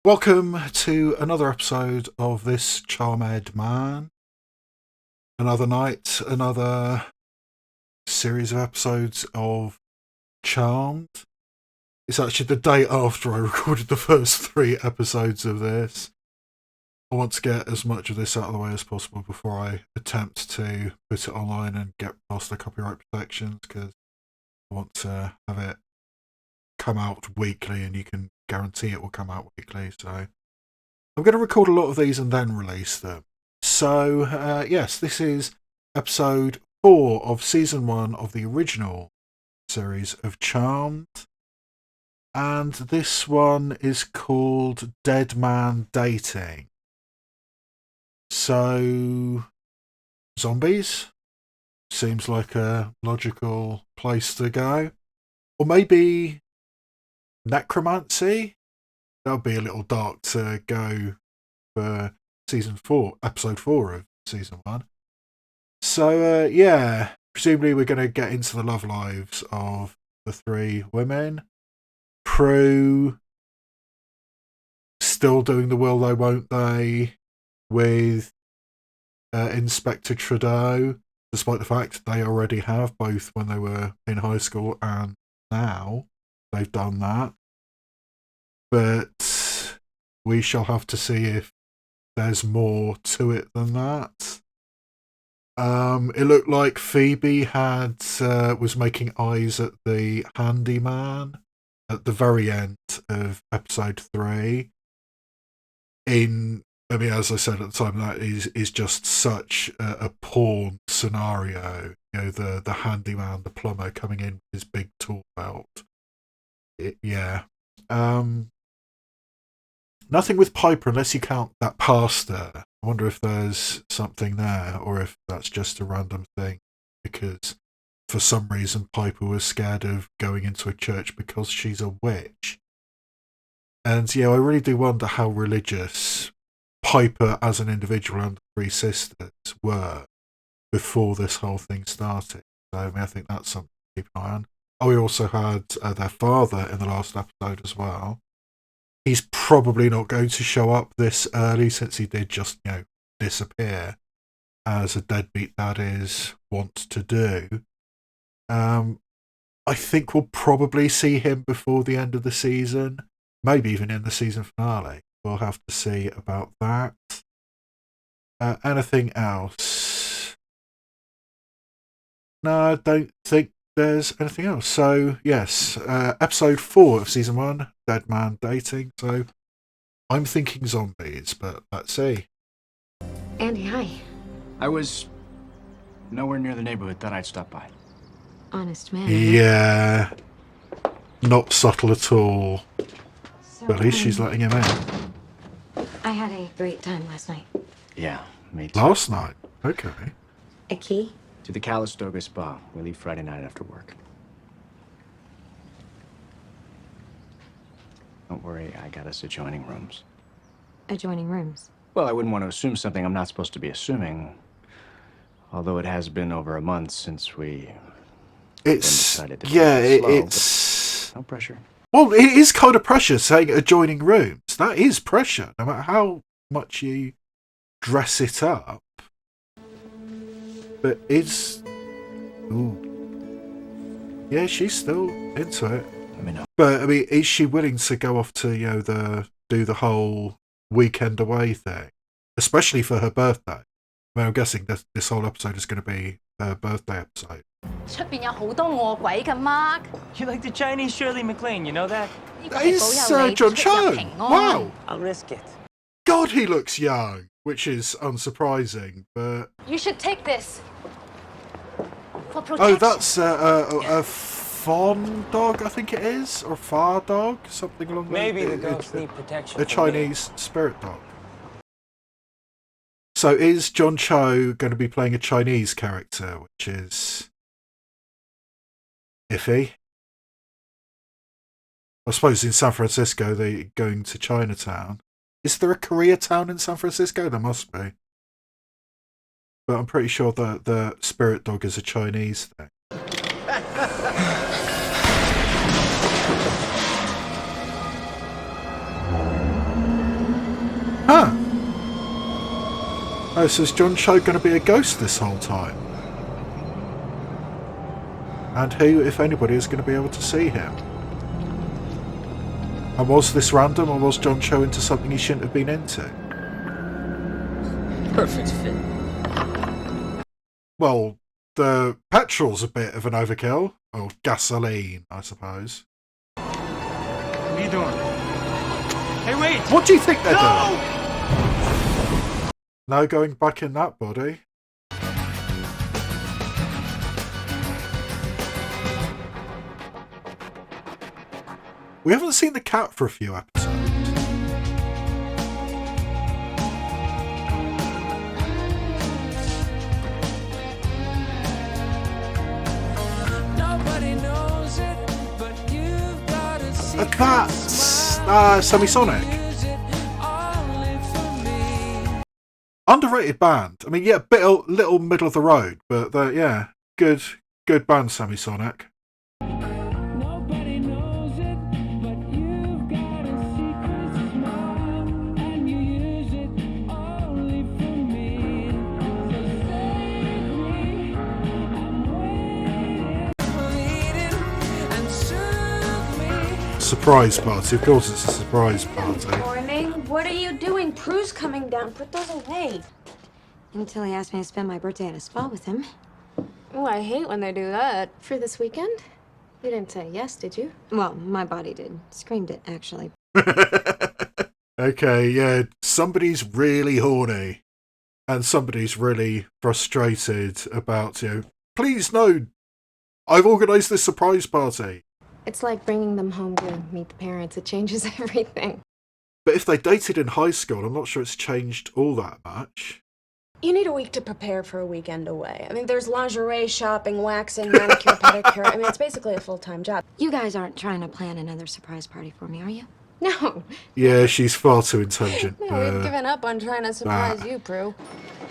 Welcome to another episode of this Charmed Man. Another night, another series of episodes of Charmed. It's actually the day after I recorded the first 3 episodes of this. I want to get as much of this out of the way as possible before I attempt to put it online and get past the copyright protections, because I want to have it come out weekly, and you can guarantee it will come out weekly. So I'm going to record a lot of these and then release them. So yes, this is episode 4 of season 1 of the original series of Charmed, and this one is called Dead Man Dating. So zombies seems like a logical place to go, or maybe necromancy. That would be a little dark to go for season 4, episode 4 of season 1. So yeah, presumably we're going to get into the love lives of the 3 women. Prue still doing the will they won't they with Inspector Trudeau, despite the fact they already have, both when they were in high school and now they've done that. But we shall have to see if there's more to it than that. It looked like Phoebe was making eyes at the handyman at the very end of episode 3. As I said at the time, that is just such a porn scenario. You know, the handyman, the plumber coming in with his big tool belt. Nothing with Piper unless you count that pastor. I wonder if there's something there, or if that's just a random thing because for some reason Piper was scared of going into a church because she's a witch. And yeah, I really do wonder how religious Piper as an individual and the 3 sisters were before this whole thing started. So I think that's something to keep an eye on. Oh, we also had their father in the last episode as well. He's probably not going to show up this early since he did just, disappear, as a deadbeat dad is wont to do. I think we'll probably see him before the end of the season, maybe even in the season finale. We'll have to see about that. Anything else? No, I don't think there's anything else. So, yes, episode 4 of season 1, Dead Man Dating. So, I'm thinking zombies, but let's see. Andy, hi. I was nowhere near the neighborhood. Thought I'd stop by. Honest man. Yeah. Not subtle at all. So, But at least she's letting him in. I had a great time last night. Yeah, me too. Last night? Okay. A key? To the Calistoga Spa. We leave Friday night after work. Don't worry, I got us adjoining rooms. Adjoining rooms. Well, I wouldn't want to assume something I'm not supposed to be assuming. Although it has been over a month since we decided to it's no pressure. Well, it is kind of pressure saying adjoining rooms. That is pressure, no matter how much you dress it up. But yeah, she's still into it. Let me know. But I mean, is she willing to go off to do the whole weekend away thing, especially for her birthday? I mean, I'm guessing this whole episode is going to be her birthday episode. 出邊有好多餓鬼㗎，Mark。 You like the Chinese Shirley MacLaine, you know that? 呢個 That 係 is 保佑你 John 出入 Cho. 平安。 Wow. I'll risk it. God, he looks young, which is unsurprising, but... You should take this for protection. Oh, that's a fawn dog, I think it is, or far dog, something along those lines. Maybe the ghosts need protection. A Chinese spirit dog. So is John Cho going to be playing a Chinese character, which is iffy? I suppose in San Francisco they're going to Chinatown. Is there a Koreatown in San Francisco? There must be. But I'm pretty sure that the spirit dog is a Chinese thing. Huh. Oh, so is John Cho going to be a ghost this whole time? And who, if anybody, is going to be able to see him? And was this random, or was John Cho into something he shouldn't have been into? Perfect fit. Well, the petrol's a bit of an overkill. Or gasoline, I suppose. What are you doing? Hey, wait! What do you think they're doing? No going back in that body. We haven't seen the cat for a few episodes. Nobody knows it, but you've got to see. That's Semisonic. Underrated band. I mean, yeah, little middle of the road, but yeah, good band, Semisonic. Nobody knows it, but you've got a secret smile, and you use it only for me. So save me, I'm waiting and soothe me. Surprise party. Of course, it's a surprise party. Morning. What are you doing? Prue's coming down. Put those away. Until he asked me to spend my birthday at a spa with him. Oh, I hate when they do that. For this weekend? You didn't say yes, did you? Well, my body did. Screamed it, actually. Okay, yeah, somebody's really horny, and somebody's really frustrated about, please no, I've organised this surprise party. It's like bringing them home to meet the parents. It changes everything. But if they dated in high school, I'm not sure it's changed all that much. You need a week to prepare for a weekend away. I mean, there's lingerie shopping, waxing, manicure, pedicure. I mean, it's basically a full-time job. You guys aren't trying to plan another surprise party for me, are you? No. Yeah, she's far too intelligent. No, we've given up on trying to surprise you, Prue.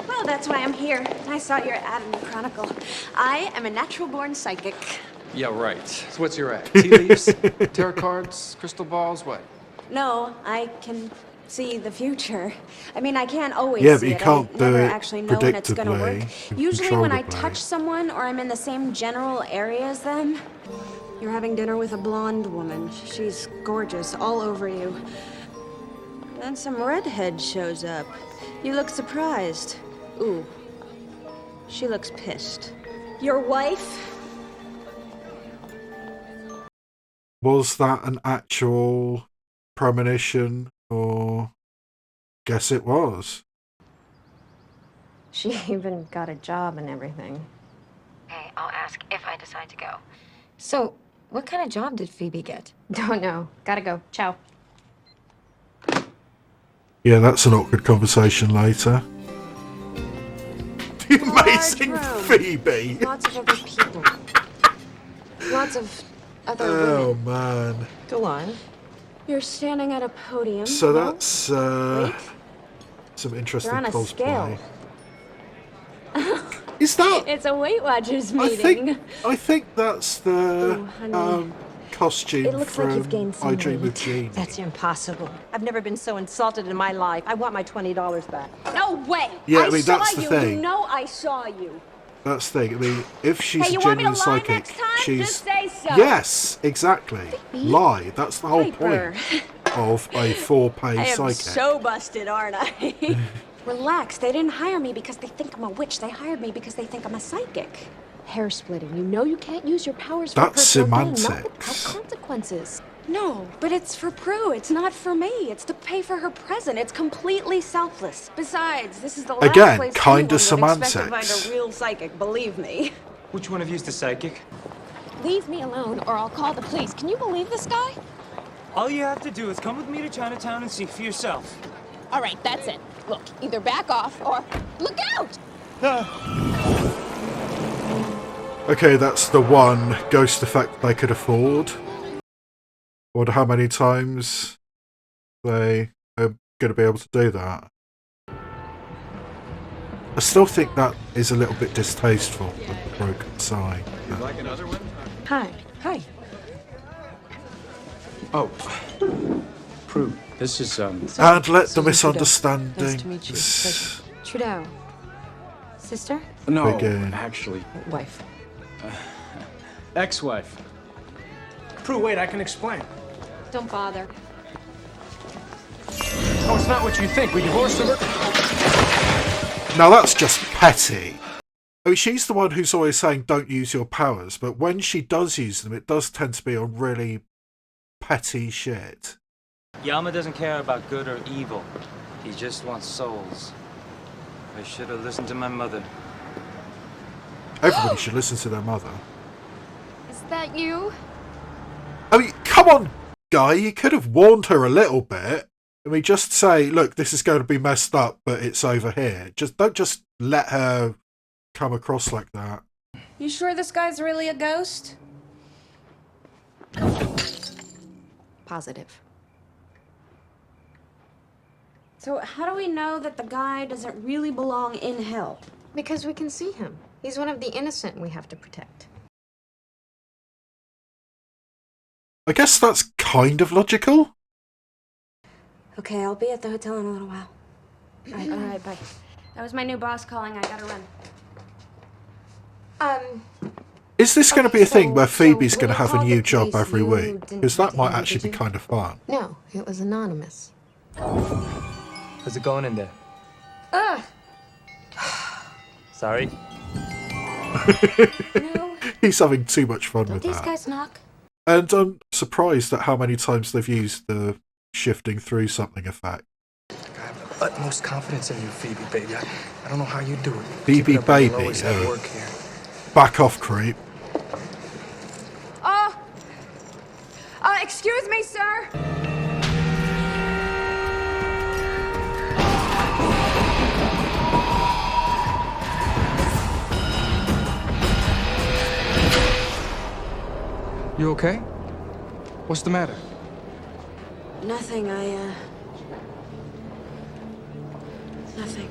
Well, that's why I'm here. I saw your ad in the Chronicle. I am a natural-born psychic. Yeah, right. So what's your ad? Tea leaves? Tarot cards? Crystal balls? What? No, I can see the future. I mean, I can't always Yeah, but see you it. can't I do never it actually know when it's gonna work. predictably, Usually when I controllably. touch someone or I'm in the same general area as them, you're having dinner with a blonde woman. She's gorgeous, all over you. Then some redhead shows up. You look surprised. Ooh, she looks pissed. Your wife? Was that an actual premonition, or guess it was? She even got a job and everything. Okay, I'll ask if I decide to go. So, what kind of job did Phoebe get? Don't know. Gotta go. Ciao. Yeah, that's an awkward conversation later. The amazing Large room. Phoebe! Lots of other people. Lots of other Oh women. man. Go on. You're standing at a podium. So no? that's Wait. some interesting You're on a cosplay. scale. Is that? It's a Weight Watchers I meeting. think that's the Ooh, honey. costume It looks like from you've gained some I Dream of weight. Jeannie. That's impossible. I've never been so insulted in my life. I want my $20 back. No way. Yeah, I I mean, saw that's the you. thing. You know I saw you. That's the thing. I mean, if she's Hey, a you want me to genuine lie psychic, next time? she's Just say so. yes, exactly. Lie. That's the whole Piper. point of a for-pay I am psychic. so busted, aren't I? Relax. They didn't hire me because they think I'm a witch. They hired me because they think I'm a psychic. Hair splitting. You know you can't use your powers for That's personal gain, not semantics. without consequences. No, but it's for Prue. It's not for me. It's to pay for her present. It's completely selfless. Besides, this is the last Again, place kinda anyone would expect to semantics. find a real psychic. Believe me. Which one of you's the psychic? Leave me alone or I'll call the police. Can you believe this guy? All you have to do is come with me to Chinatown and see for yourself. All right, that's it. Look, either back off or look out! Okay, that's the one ghost effect they could afford. Wonder how many times they are going to be able to do that. I still think that is a little bit distasteful with the broken sign. Like another one? Hi. Hi. Oh, Prue. This is, And let the Susan misunderstandings Nice to Trudeau. Sister? no, begin. actually, Wife. ex-wife. Prue, wait, I can explain. Don't bother. Oh, it's not what you think. We divorced her. Now that's just petty. I mean, she's the one who's always saying don't use your powers, but when she does use them, it does tend to be on really petty shit. Yama doesn't care about good or evil. He just wants souls. I should have listened to my mother. Everybody should listen to their mother. Is that you? I mean, come on, guy, you could have warned her a little bit. I mean, just say, look, this is going to be messed up, but it's over here. Don't just let her come across like that. You sure this guy's really a ghost? Positive. So how do we know that the guy doesn't really belong in hell? Because we can see him. He's one of the innocent we have to protect. I guess that's kind of logical. Okay, I'll be at the hotel in a little while. All right, bye. That was my new boss calling. I gotta run. Is this going to be a thing where so Phoebe's when going to you have a called new the job police, every you week? didn't Because that talk to might anybody, actually be did you? kind of fun. No, it was anonymous. How's it going in there? Sorry. No, He's having too much fun don't with these that. guys knock? And I'm surprised at how many times they've used the shifting through something effect. I have the utmost confidence in you, Phoebe, baby. I don't know how you do it. Phoebe, Keep it up with the baby, lowest at work here. Back off, creep. Excuse me, sir. You okay? What's the matter? Nothing, nothing.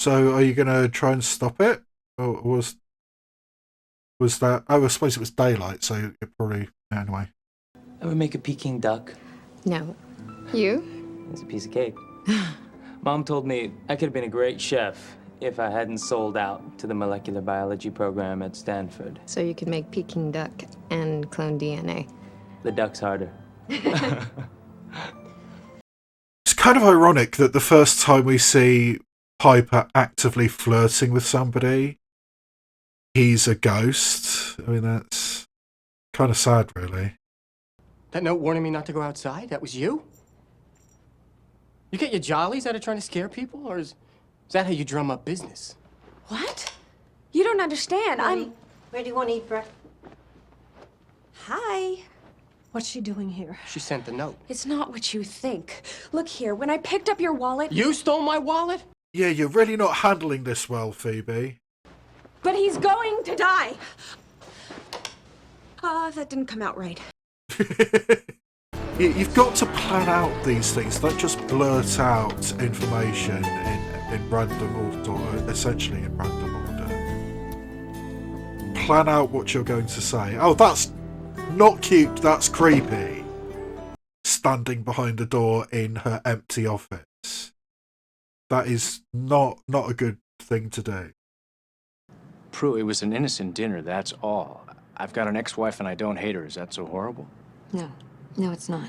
So, are you going to try and stop it? Or was that... Oh, I suppose it was daylight, so it probably... Anyway. Ever make a Peking duck? No. You? It's a piece of cake. Mom told me I could have been a great chef if I hadn't sold out to the molecular biology program at Stanford. So you could make Peking duck and clone DNA. The duck's harder. It's kind of ironic that the first time we see Piper actively flirting with somebody, he's a ghost. I mean, that's kind of sad, really. That note warning me not to go outside? That was you? You get your jollies out of trying to scare people? Or is that how you drum up business? What? You don't understand. Where do you want to eat breakfast? Hi. What's she doing here? She sent the note. It's not what you think. Look here, when I picked up your wallet... You stole my wallet? Yeah, you're really not handling this well, Phoebe. But he's going to die. That didn't come out right. You've got to plan out these things. Don't just blurt out information in random order, or essentially in random order. Plan out what you're going to say. Oh, that's not cute, that's creepy. Standing behind the door in her empty office. That is not a good thing to do. Prue, it was an innocent dinner, that's all. I've got an ex-wife and I don't hate her. Is that so horrible? No. No, it's not.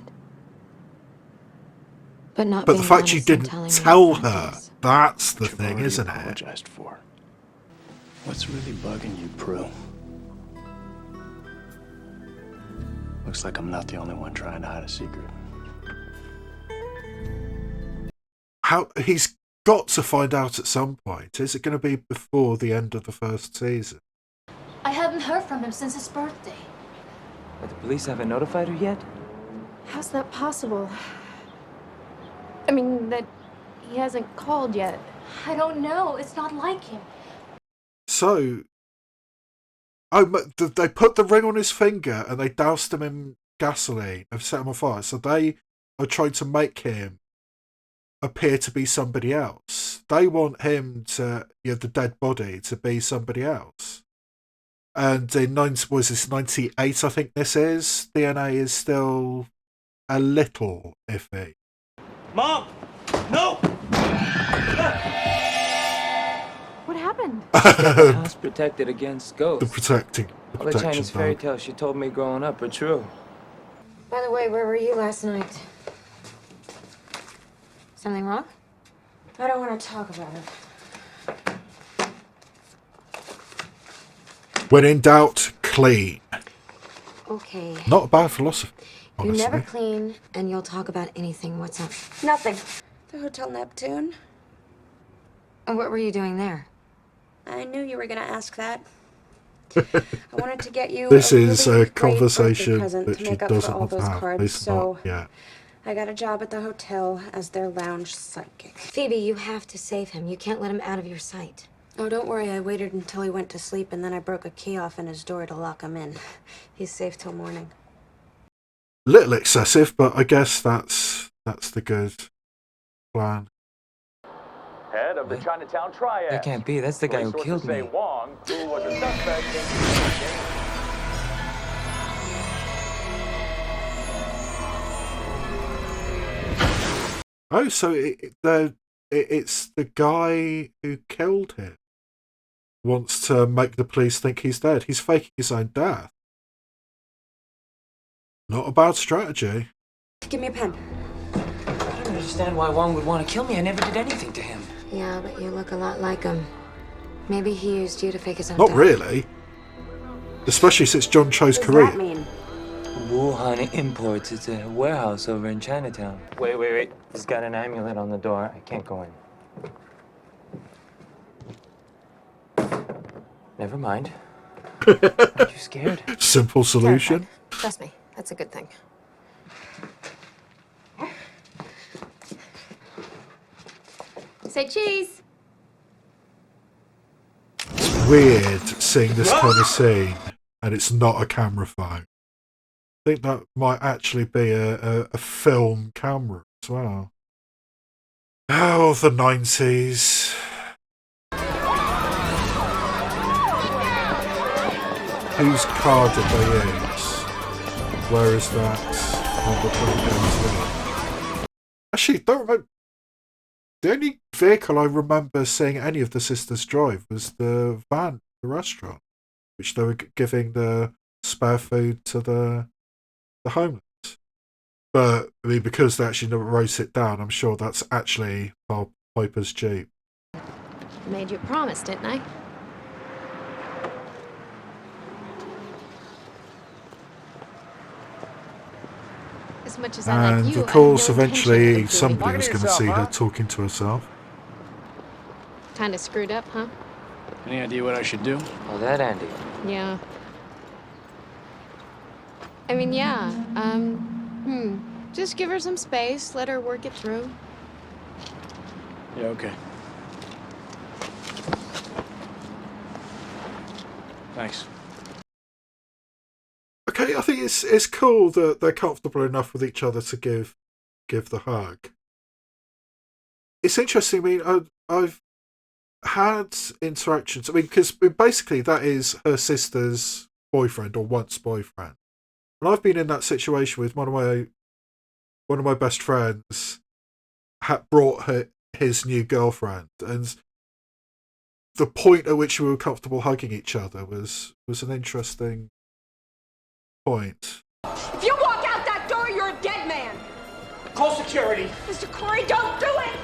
But not But the being fact you honest and didn't telling me tell the fact her, is. that's the You've thing, already isn't it? apologized for. What's really bugging you, Prue? Looks like I'm not the only one trying to hide a secret. How he's got to find out at some point. Is it going to be before the end of the first season? I haven't heard from him since his birthday. But the police haven't notified her yet? How's that possible? I mean, that he hasn't called yet. I don't know. It's not like him. So, they put the ring on his finger and they doused him in gasoline and set him on fire. So they are trying to make him appear to be somebody else. They want him to, the dead body, to be somebody else. And in 98, I think this is, DNA is still a little iffy. Mom! No! What happened? The house protected against ghosts. The All the protection Chinese fairy bug. tales she told me growing up are true. By the way, where were you last night? Something wrong? I don't want to talk about it. When in doubt, clean. Okay. Not a bad philosophy, You honestly. never clean, and you'll talk about anything. What's up? Nothing. The Hotel Neptune. And what were you doing there? I knew you were gonna ask that. I wanted to get you This a is really a great birthday conversation present that to she make up for doesn't all want to those have. cards, It's so not yet. I got a job at the hotel as their lounge psychic. Phoebe, you have to save him. You can't let him out of your sight. Oh, don't worry. I waited until he went to sleep, and then I broke a key off in his door to lock him in. He's safe till morning. Little excessive, but I guess that's the good plan. Head of the Chinatown Triad. That can't be. That's the guy who killed me. Wong, who was a suspect in... Oh, so it's the guy who killed him. Wants to make the police think he's dead. He's faking his own death. Not a bad strategy. Give me a pen. I don't understand why Wong would want to kill me. I never did anything to him. Yeah, but you look a lot like him. Maybe he used you to fake his own Not death. really. Especially since John chose What does Korea. that mean? Wuhan Imports. It's a warehouse over in Chinatown. Wait. He's got an amulet on the door. I can't go in. Never mind. Aren't you scared? Simple solution. Terrified. Trust me, that's a good thing. Say cheese. It's weird seeing this kind of scene and it's not a camera phone. I think that might actually be a film camera as well. Oh, the 90s. Whose car did they use? Where is that on the program? Actually, don't remember. The only vehicle I remember seeing any of the sisters drive was the van, the restaurant, which they were giving the spare food to the homeless. But I mean, because they actually never wrote it down, I'm sure that's actually Bob Piper's Jeep. Made you a promise, didn't I? As much as I like And you, of course, I have no intention of eventually improving. somebody was going to see her talking to herself. Kind of screwed up, huh? Any idea what I should do? Oh, that Andy. Yeah. I mean, yeah. Just give her some space. Let her work it through. Yeah, okay. Thanks. Okay, I think it's cool that they're comfortable enough with each other to give the hug. It's interesting. I mean, I've had interactions. I mean, because basically that is her sister's boyfriend or once boyfriend, and I've been in that situation with one of my best friends. Brought his new girlfriend, and the point at which we were comfortable hugging each other was an interesting point. If you walk out that door, you're a dead man. Call security. Mr. Corey, don't do it.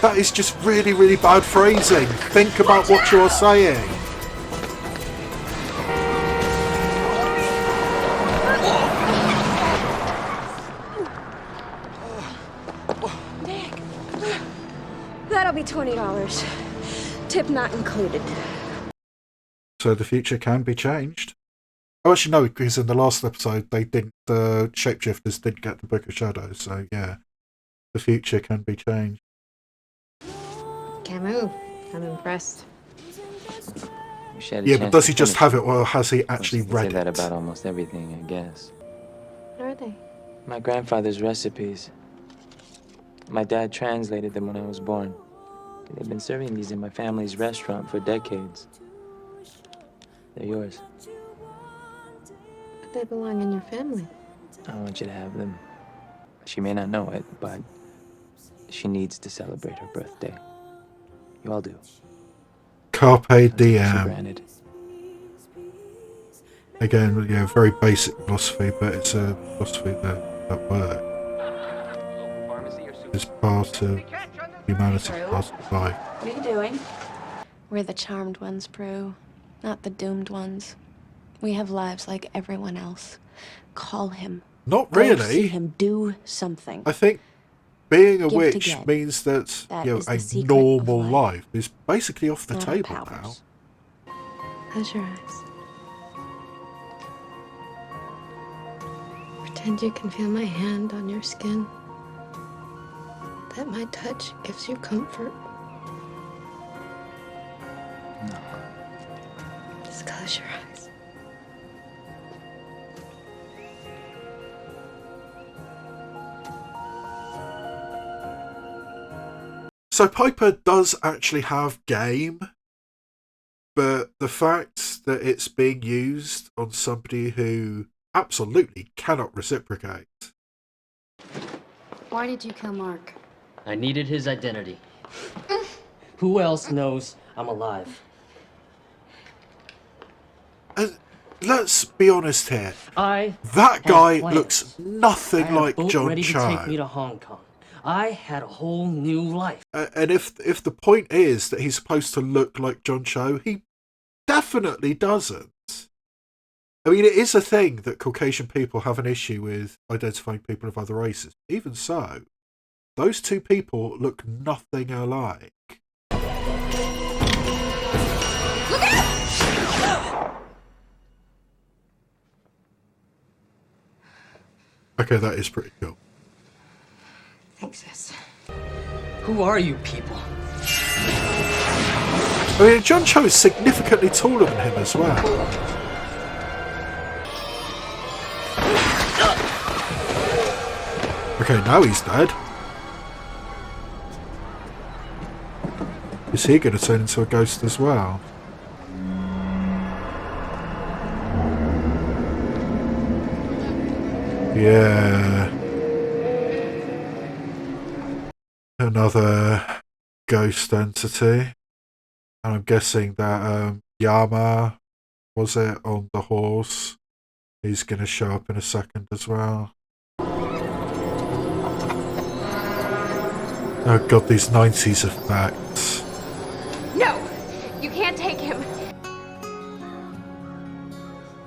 That is just really, really bad phrasing. Think about what you're saying. That'll be $20. Tip not included. So the future can be changed. Oh, actually, no, because in the last episode, the shapeshifters didn't get the Book of Shadows. So yeah, the future can be changed. Can't move. I'm impressed. Yeah, but does he just have it, or has he actually read Say that it? about almost everything, I guess. What are they? My grandfather's recipes. My dad translated them when I was born. They've been serving these in my family's restaurant for decades. They're yours. They belong in your family. I want you to have them. She may not know it, but she needs to celebrate her birthday. You all do. Carpe Don't take it for diem. granted. Again, yeah, very basic philosophy, but it's a philosophy that works. It's part of humanity, part of life. What are you doing? We're the charmed ones, Prue, not the doomed ones. We have lives like everyone else. Call him. Not Go really. see him. Do something. I think being a Give to witch get. means that, That you know, is the a secret normal of life is basically off the Not our table now. powers. Close your eyes. Pretend you can feel my hand on your skin. That my touch gives you comfort. No. Just close your eyes. So Piper does actually have game, but the fact that it's being used on somebody who absolutely cannot reciprocate. Why did you kill Mark? I needed his identity. Who else knows I'm alive? And let's be honest here. I That had guy plans. looks nothing I had like a boat John ready Cho. to take me to Hong Kong. I had a whole new life. And if the point is that he's supposed to look like John Cho, he definitely doesn't. I mean, it is a thing that Caucasian people have an issue with identifying people of other races. Even so, those two people look nothing alike. Okay, that is pretty cool. Thanks, sis. Who are you people? I mean, John Cho is significantly taller than him as well. Okay, now he's dead. Is he going to turn into a ghost as well? Yeah. Another ghost entity. And I'm guessing that Yama, was it, on the horse? He's going to show up in a second as well. Oh god, these 90s effects. No! You can't take him!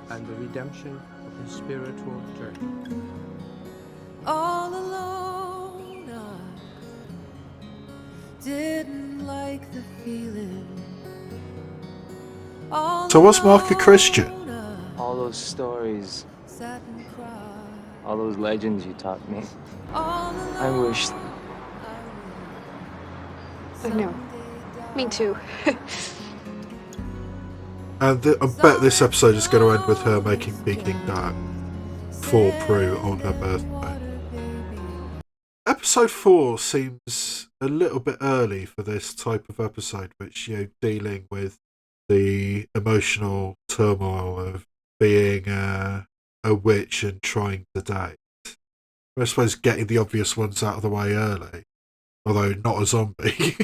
And the redemption of his spiritual journey. All alone, I didn't like the feeling. So was Mark a Christian? All those stories, all those legends you taught me. I wish. I know. Me too. And I bet this episode is going to end with her making Peking Duck for Prue on her birthday. Episode 4 seems a little bit early for this type of episode, which, you know, dealing with the emotional turmoil of being a witch and trying to date. I suppose getting the obvious ones out of the way early, although not a zombie.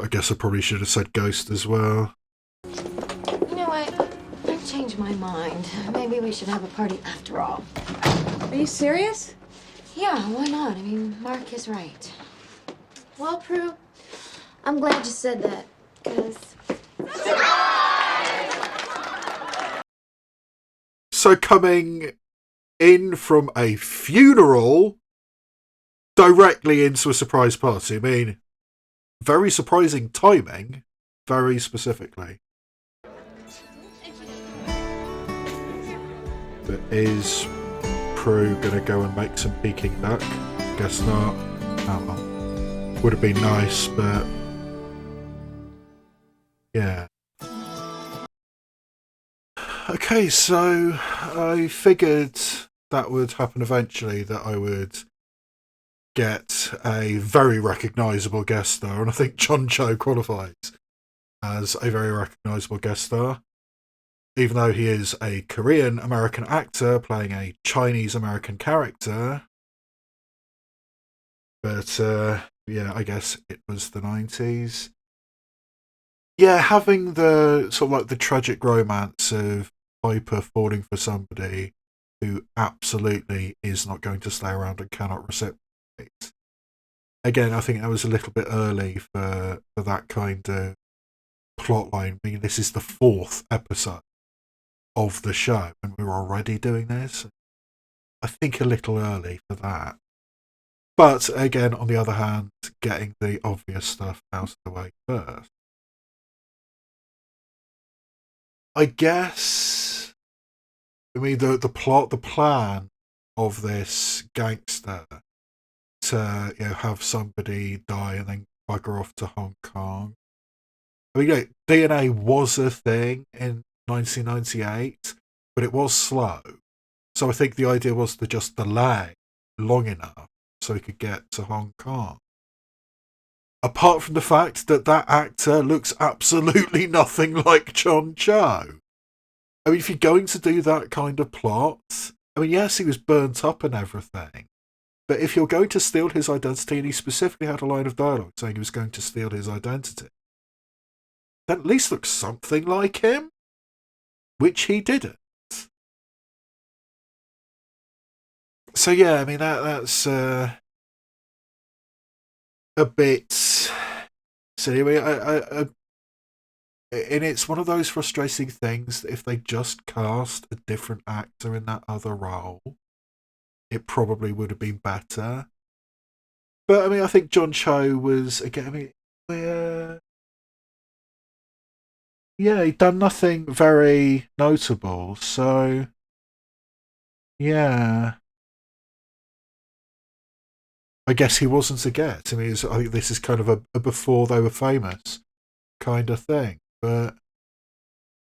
I guess I probably should have said ghost as well. You know what? I've changed my mind. Maybe we should have a party after all. Are you serious? Yeah, why not? I mean, Mark is right. Well, Prue, I'm glad you said that, because... So coming in from a funeral directly into a surprise party. I mean, very surprising timing, very specifically. But is Prue gonna go and make some Peking duck? Guess not. Oh well. Would have been nice, but yeah. Okay, so I figured that would happen eventually, that I would get a very recognisable guest star, and I think John Cho qualifies as a very recognisable guest star. even though he is a Korean American actor playing a Chinese American character. But yeah, I guess it was the 90s. Yeah, having the sort of like the tragic romance of Piper falling for somebody who absolutely is not going to stay around and cannot reciprocate. Again, I think that was a little bit early for that kind of plotline. I mean, this is the 4th episode of the show, and we're already doing this. I think a little early for that. But again, on the other hand, getting the obvious stuff out of the way first. I guess, I mean, the plan of this gangster to have somebody die and then bugger off to Hong Kong. I mean, DNA was a thing in 1998, but it was slow. So I think the idea was to just delay long enough so he could get to Hong Kong. Apart from the fact that actor looks absolutely nothing like John Cho. I mean, if you're going to do that kind of plot, I mean, yes, he was burnt up and everything, but if you're going to steal his identity, and he specifically had a line of dialogue saying he was going to steal his identity, then at least look something like him, which he didn't. So yeah, I mean, that's a bit silly. I and it's one of those frustrating things that if they just cast a different actor in that other role, it probably would have been better. But I mean, I think John Cho was, again, I mean, yeah, he'd done nothing very notable, so yeah. I guess he wasn't a get. I mean, I think this is kind of a before they were famous kind of thing. But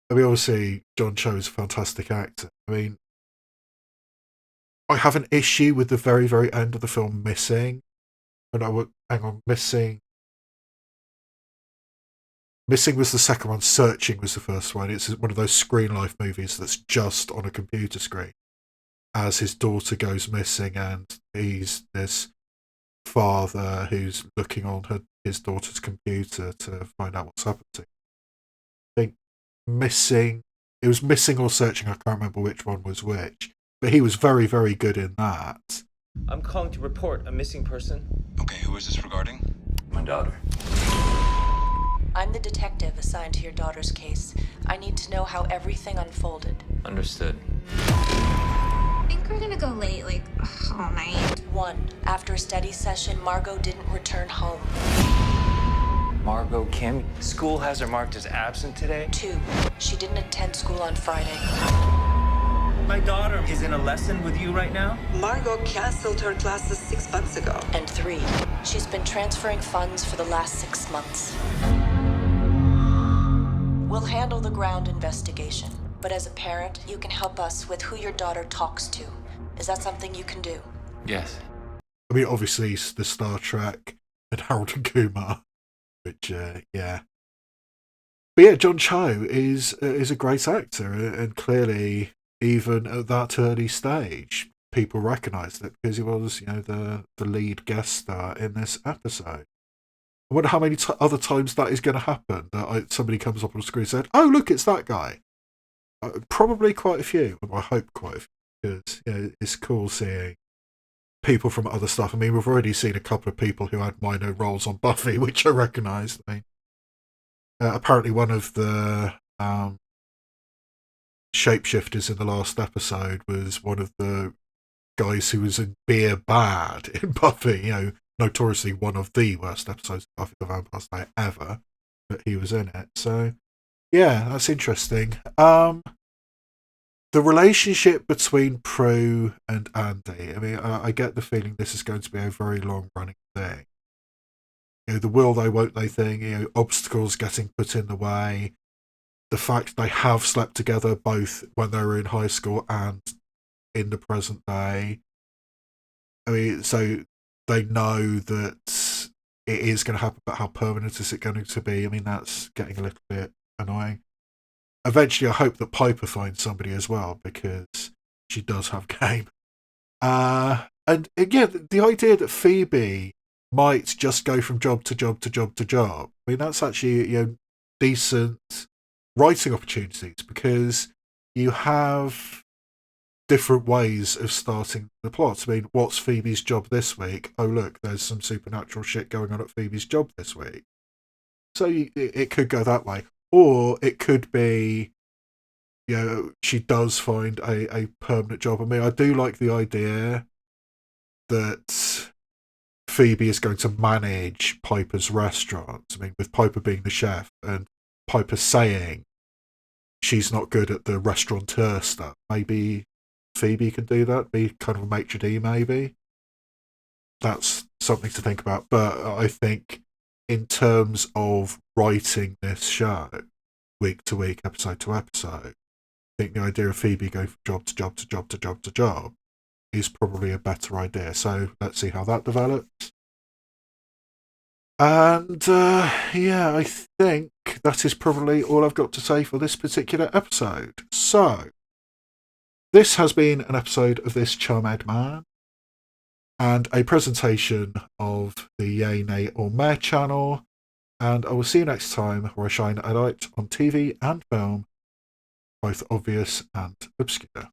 I mean, obviously, John Cho is a fantastic actor. I mean, I have an issue with the very, very end of the film missing. And I would hang on, missing. Missing was the second one. Searching was the first one. It's one of those screen life movies that's just on a computer screen, as his daughter goes missing, and he's this father who's looking on his daughter's computer to find out what's happened to him. I think missing. It was missing or searching. I can't remember which one was which, but he was very, very good in that. I'm calling to report a missing person. Okay, who is this regarding? My daughter. I'm the detective assigned to your daughter's case. I need to know how everything unfolded. Understood. I think we're gonna go late, like, all night. 1. After a study session, Margot didn't return home. Margot Kim, school has her marked as absent today. 2. She didn't attend school on Friday. My daughter is in a lesson with you right now? Margot canceled her classes 6 months ago. And 3. She's been transferring funds for the last 6 months. We'll handle the ground investigation, but as a parent, you can help us with who your daughter talks to. Is that something you can do? Yes. I mean, obviously, it's the Star Trek and Harold and Kumar, which, yeah. But yeah, John Cho is a great actor, and clearly, even at that early stage, people recognised it because he was, the lead guest star in this episode. I wonder how many other times that is going to happen, that somebody comes up on the screen and said, oh, look, it's that guy. Probably quite a few. I hope quite a few, because it's cool seeing people from other stuff. I mean, we've already seen a couple of people who had minor roles on Buffy, which I recognised. I mean, apparently one of the shapeshifters in the last episode was one of the guys who was in Beer Bad in Buffy, notoriously one of the worst episodes of Buffy the Vampire Slayer ever, but he was in it. So, yeah, that's interesting. The relationship between Prue and Andy, I mean, I get the feeling this is going to be a very long-running thing. The will they, won't they thing, obstacles getting put in the way, the fact they have slept together both when they were in high school and in the present day. I mean, so they know that it is going to happen, but how permanent is it going to be? I mean, that's getting a little bit annoying. eventually I hope that Piper finds somebody as well, because she does have game. And again, the idea that Phoebe might just go from job to job to job to job, I mean, that's actually, decent writing opportunities, because you have different ways of starting the plot. I mean, what's Phoebe's job this week? Oh, look, there's some supernatural shit going on at Phoebe's job this week. So it could go that way. Or it could be, she does find a permanent job. I mean, I do like the idea that Phoebe is going to manage Piper's restaurant. I mean, with Piper being the chef and Piper saying she's not good at the restaurateur stuff. Maybe Phoebe can do that, be kind of a maitre d', maybe. That's something to think about. But I think in terms of writing this show, week to week, episode to episode, I think the idea of Phoebe going from job to job to job to job to job is probably a better idea. So let's see how that develops. And I think that is probably all I've got to say for this particular episode. So this has been an episode of This Charmed Man, and a presentation of the Yay, Nay or Meh channel. And I will see you next time, where I shine a light on TV and film, both obvious and obscure.